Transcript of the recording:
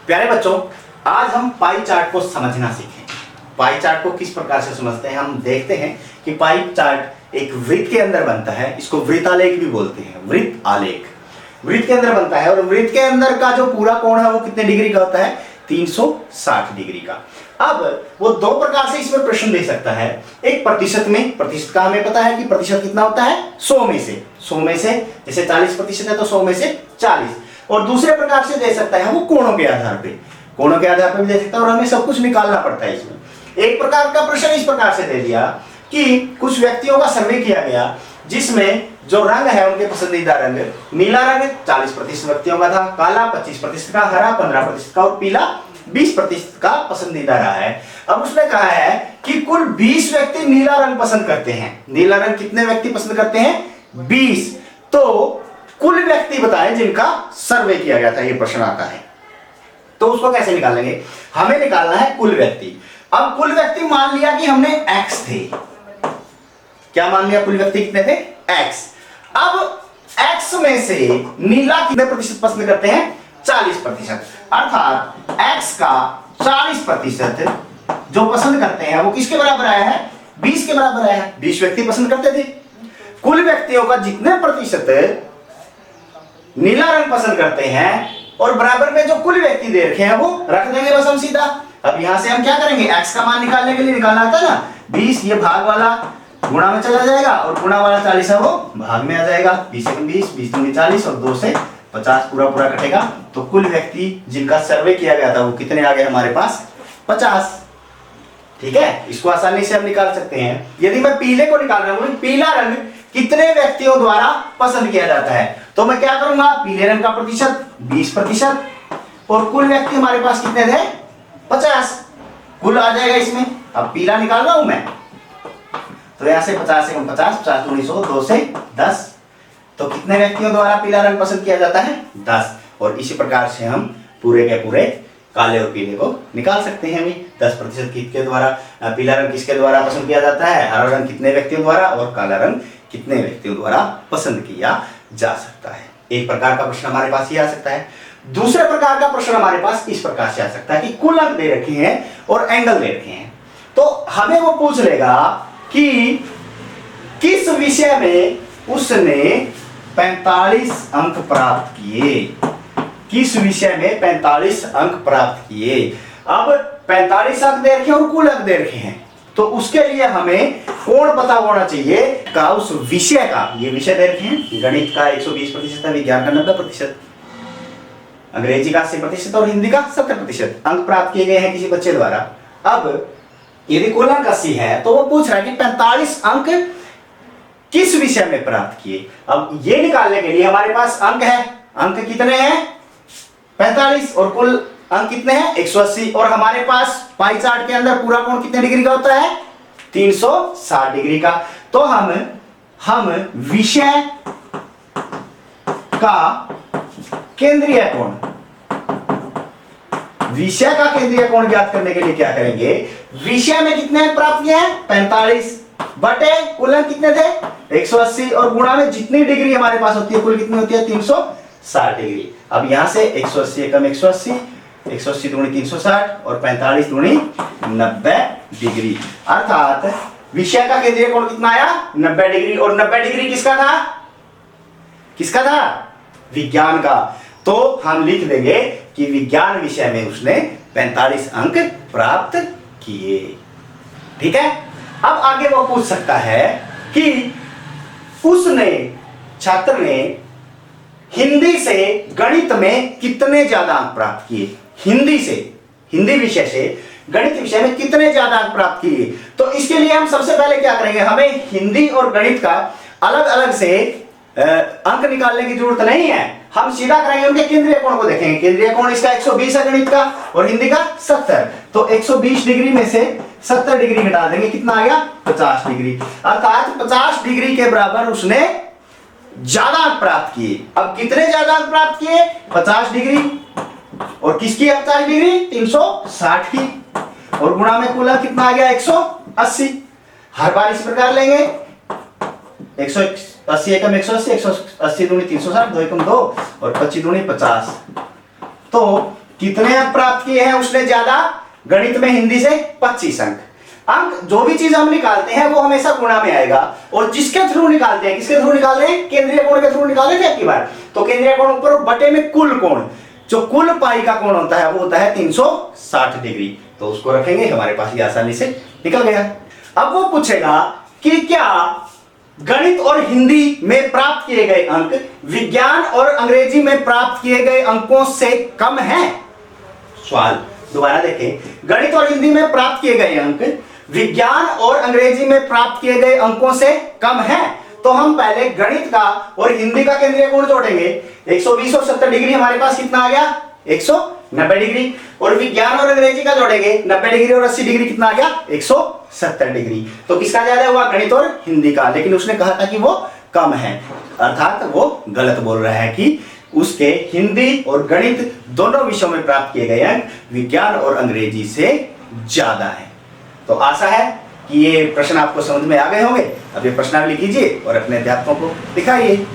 प्यारे बच्चों, आज हम पाई चार्ट को समझना सीखें। पाई चार्ट को किस प्रकार से समझते हैं हम देखते हैं कि पाई चार्ट एक वृत्त के अंदर बनता है। इसको वृत्त आलेख भी बोलते हैं। वृत्त आलेख वृत्त के अंदर बनता है और वृत्त के अंदर का जो पूरा कोण है वो कितने डिग्री का होता है? 360 डिग्री का। अब वो दो प्रकार से इसमें प्रश्न दे सकता है। एक प्रतिशत में, प्रतिशत का हमें पता है कि प्रतिशत कितना होता है? 100 में से। 100 में से जैसे 40% है तो 100 में से 40। और दूसरे प्रकार से दे सकता है वो कोणों के आधार पे, कोणों के आधार पे भी दे सकता है और हमें सब कुछ निकालना पड़ता है इसमें। एक प्रकार का प्रश्न इस प्रकार से दे दिया कि कुछ व्यक्तियों का सर्वे किया गया जिसमें जो रंग है उनके पसंदीदा रंग, नीला रंग 40% व्यक्तियों का था, काला 25% का, हरा 15% का और पीला 20% का पसंदीदा रहा है। अब उसने कहा है कि कुल 20 व्यक्ति नीला रंग पसंद करते हैं। नीला रंग कितने व्यक्ति पसंद करते हैं? 20। तो कुल व्यक्ति बताएं जिनका सर्वे किया गया था, ये प्रश्न आता है। तो उसको कैसे निकालेंगे? हमें निकालना है कुल व्यक्ति। अब कुल व्यक्ति मान लिया कि हमने x थे। क्या मान लिया? कुल व्यक्ति कितने थे? x। अब x में से नीला कितने प्रतिशत पसंद करते हैं? 40%। अर्थात x का 40% जो पसंद करते हैं वो किसके बराबर आया है? 20 के बराबर आया है। 20 व्यक्ति पसंद करते थे। कुल व्यक्तियों का जितने प्रतिशत नीला रंग पसंद करते हैं और बराबर में जो कुल व्यक्ति दे रखे हैं वो रख देंगे बस हम सीधा। अब यहां से हम क्या करेंगे? x का मान निकालने के लिए निकालना आता है ना, 20 ये भाग वाला गुणा में चला जाएगा और गुणा वाला 40 है वो भाग में आ जाएगा। 20 से 20, 20 दूनी 40 और 2 से 50 पूरा पूरा कटेगा। तो कुल व्यक्ति जिनका सर्वे किया गया था वो कितने आ गए हमारे पास? 50। ठीक है, इसको आसानी से हम निकाल सकते हैं। यदि मैं पीले को निकाल रहा हूं, पीला रंग कितने व्यक्तियों द्वारा पसंद किया जाता है, तो मैं क्या करूंगा? पीले रंग का प्रतिशत 20% और कुल व्यक्ति हमारे पास कितने थे? 50। कुल आ जाएगा इसमें। अब पीला निकाल रहा हूं मैं, तो यहां से 50 से 50, 50 दूनी 100, 2 से 10। तो कितने व्यक्तियों द्वारा पीला रंग पसंद किया जाता है? 10। और इसी प्रकार से हम पूरे के पूरे काले और पीले को निकाल सकते हैं। 10% किसके द्वारा, पीला रंग किसके द्वारा पसंद किया जाता है, हरा रंग कितने व्यक्तियों द्वारा और काला रंग कितने व्यक्तियों द्वारा पसंद किया जा सकता है। एक प्रकार का प्रश्न हमारे पास ये आ सकता है। दूसरे प्रकार का प्रश्न हमारे पास इस प्रकार से आ सकता है कि कुल अंक दे रखे हैं और एंगल दे रखे हैं, तो हमें वो पूछ लेगा कि किस विषय में उसने 45 अंक प्राप्त किए। किस विषय में 45 अंक प्राप्त किए। अब 45 अंक दे रखे हैं और कुल अंक दे रखे हैं, तो उसके लिए हमें कोण पता होना चाहिए का उस विषय का। ये विषय दे रखे हैं, गणित का 120% है, विज्ञान का 90%, अंग्रेजी का 80% और हिंदी का 70% अंक प्राप्त किए गए हैं किसी बच्चे द्वारा। अब यदि कुल अंक 80 है तो वो पूछ रहा है कि 45 अंक किस विषय में प्राप्त किए। अब ये निकालने के लिए हमारे पास अंक है, अंक कितने हैं? 45 और कुल अंक कितने हैं? 180। और हमारे पास पाई चार्ट के अंदर पूरा कोण कितने डिग्री का होता है? 360 डिग्री का। तो हम विषय का केंद्रीय कोण, विषय का केंद्रीय कोण ज्ञात करने के लिए क्या करेंगे? विषय में कितने अंक प्राप्त किए हैं? 45 बटे कुल अंक कितने थे? 180 और गुणा में जितनी डिग्री हमारे पास होती है कुल कितनी होती है? 360 डिग्री। अब यहां से 180 एकम 180, 180 दूनी 360 और 45 दूनी 90 डिग्री। अर्थात विषय का केंद्रीय कोण कितना आया? 90 डिग्री। और 90 डिग्री किसका था? किसका था? विज्ञान का। तो हम लिख देंगे कि विज्ञान विषय में उसने 45 अंक प्राप्त किए। ठीक है। अब आगे वो पूछ सकता है कि उसने, छात्र ने हिंदी से गणित में कितने ज्यादा अंक प्राप्त किए। हिंदी से, हिंदी विषय से गणित विषय में कितने ज्यादा अंक प्राप्त किए। तो इसके लिए हम सबसे पहले क्या करेंगे? हमें हिंदी और गणित का अलग अलग से अंक निकालने की जरूरत नहीं है। हम सीधा करेंगे उनके केंद्रीय कोण को देखेंगे। केंद्रीय कोण इसका 120 है गणित का और हिंदी का 70। तो 120 डिग्री में से 70 डिग्री घटा देंगे, कितना आ गया? 50 डिग्री। अर्थात 50 डिग्री के बराबर उसने ज्यादा अंक प्राप्त किए। अब कितने ज्यादा अंक प्राप्त किए? 50 डिग्री। और किसकी 50 डिग्री? 360 की। और गुणा में कुल अंक कितना आ गया? 180। हर बार इस प्रकार लेंगे, 180 एकम 180, 180 दूनी 360, 2 एकम 2 और 25 दूनी 50। तो कितने अंक प्राप्त किए हैं उसने ज्यादा, गणित में हिंदी से 25 अंक। अंक जो भी चीज हम निकालते हैं वो हमेशा गुणा में आएगा, और जिसके थ्रू निकालते हैं, किसके थ्रू निकाल रहे हैं, केंद्रीय कोण के थ्रू निकाले थे आपकी बार, तो केंद्रीय कोण ऊपर बटे में कुल कोण, जो कुल पाई का कोण होता है वो होता है 360 डिग्री। तो उसको रखेंगे, हमारे पास ये आसानी से निकल गया। अब वो पूछेगा कि क्या गणित और हिंदी में प्राप्त किए गए अंक विज्ञान और अंग्रेजी में प्राप्त किए गए अंकों से कम है। सवाल दोबारा देखें, गणित और हिंदी में प्राप्त किए गए अंक विज्ञान और अंग्रेजी में प्राप्त किए गए अंकों से कम है। तो हम पहले गणित का और हिंदी का केंद्रीय कोण जोड़ेंगे। 120 और 70 डिग्री हमारे पास कितना आ गया, 190 डिग्री। और विज्ञान और अंग्रेजी का जोड़ेंगे, 90 डिग्री और 80 डिग्री कितना आ गया, 170 डिग्री। तो किसका ज्यादा हुआ, गणित और हिंदी का। लेकिन उसने कहा था कि वो कम है, अर्थात वो गलत बोल रहा है कि उसके हिंदी और गणित दोनों विषयों में प्राप्त किए गए अंक विज्ञान और अंग्रेजी से ज्यादा है। तो आशा है कि ये प्रश्न आपको समझ में आ गए होंगे। अब ये प्रश्नावली कीजिए और अपने अध्यापकों को दिखाइए।